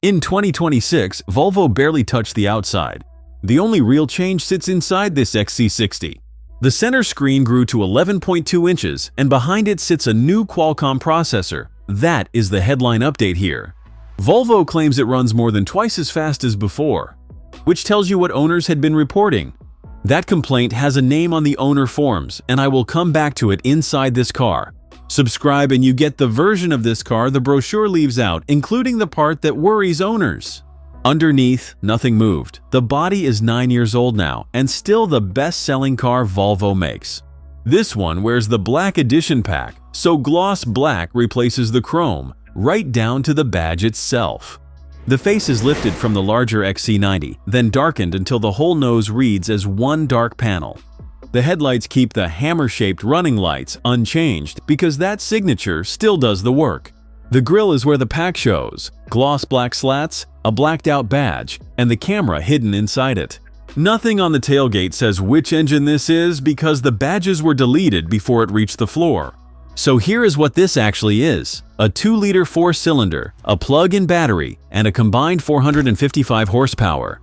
In 2026, Volvo barely touched the outside. The only real change sits inside this XC60. The center screen grew to 11.2 inches, and behind it sits a new Qualcomm processor. That is the headline update here. Volvo claims it runs more than twice as fast as before, which tells you what owners had been reporting. That complaint has a name on the owner forms, and I will come back to it inside this car. Subscribe and you get the version of this car the brochure leaves out, including the part that worries owners. Underneath, nothing moved. The body is 9 years old now, and still the best-selling car Volvo makes. This one wears the Black Edition pack, so gloss black replaces the chrome, right down to the badge itself. The face is lifted from the larger XC90, then darkened until the whole nose reads as one dark panel. The headlights keep the hammer-shaped running lights unchanged because that signature still does the work. The grille is where the pack shows, gloss black slats, a blacked-out badge, and the camera hidden inside it. Nothing on the tailgate says which engine this is because the badges were deleted before it reached the floor. So here is what this actually is: a 2-liter 4-cylinder, a plug-in battery, and a combined 455 horsepower.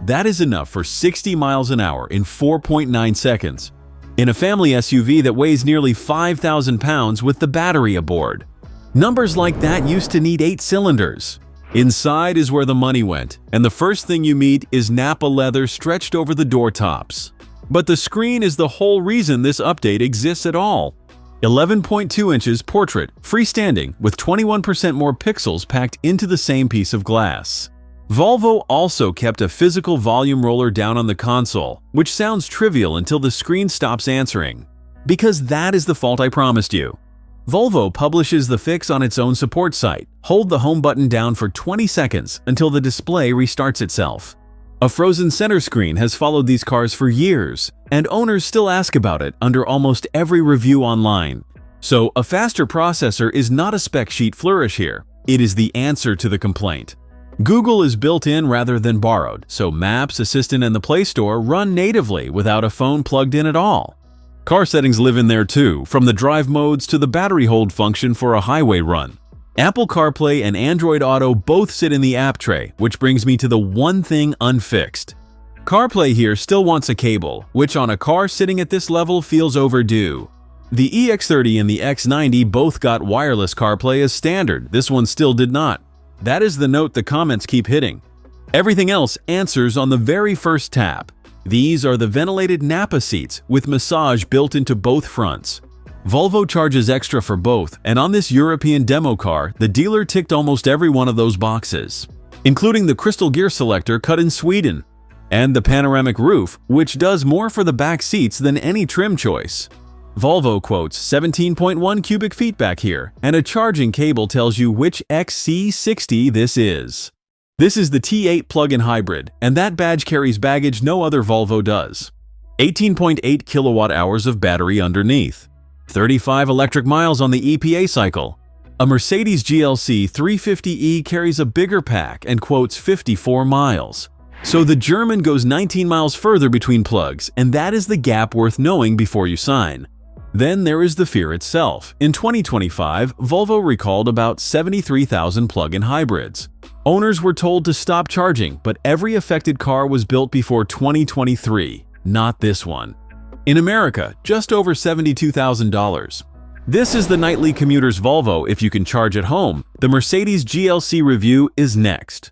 That is enough for 60 miles an hour in 4.9 seconds. In a family SUV that weighs nearly 5,000 pounds with the battery aboard. Numbers like that used to need 8 cylinders. Inside is where the money went, and the first thing you meet is nappa leather stretched over the door tops. But the screen is the whole reason this update exists at all. 11.2 inches portrait, freestanding, with 21% more pixels packed into the same piece of glass. Volvo also kept a physical volume roller down on the console, which sounds trivial until the screen stops answering. Because that is the fault I promised you. Volvo publishes the fix on its own support site. Hold the home button down for 20 seconds until the display restarts itself. A frozen center screen has followed these cars for years, and owners still ask about it under almost every review online. So a faster processor is not a spec sheet flourish here. It is the answer to the complaint. Google is built in rather than borrowed, so Maps, Assistant, and the Play Store run natively without a phone plugged in at all. Car settings live in there too, from the drive modes to the battery hold function for a highway run. Apple CarPlay and Android Auto both sit in the app tray, which brings me to the one thing unfixed. CarPlay here still wants a cable, which on a car sitting at this level feels overdue. The EX30 and the X90 both got wireless CarPlay as standard. This one still did not. That is the note the comments keep hitting. Everything else answers on the very first tap. These are the ventilated nappa seats with massage built into both fronts. Volvo charges extra for both, and on this European demo car, the dealer ticked almost every one of those boxes, including the crystal gear selector cut in Sweden, and the panoramic roof, which does more for the back seats than any trim choice. Volvo quotes 17.1 cubic feet back here, and a charging cable tells you which XC60 this is. This is the T8 plug-in hybrid, and that badge carries baggage no other Volvo does. 18.8 kilowatt-hours of battery underneath. 35 electric miles on the EPA cycle. A Mercedes GLC 350e carries a bigger pack and quotes 54 miles. So the German goes 19 miles further between plugs, and that is the gap worth knowing before you sign. Then there is the fear itself. In 2025, Volvo recalled about 73,000 plug-in hybrids. Owners were told to stop charging, but every affected car was built before 2023, not this one. In America, just over $72,000. This is the nightly commuter's Volvo if you can charge at home. The Mercedes GLC review is next.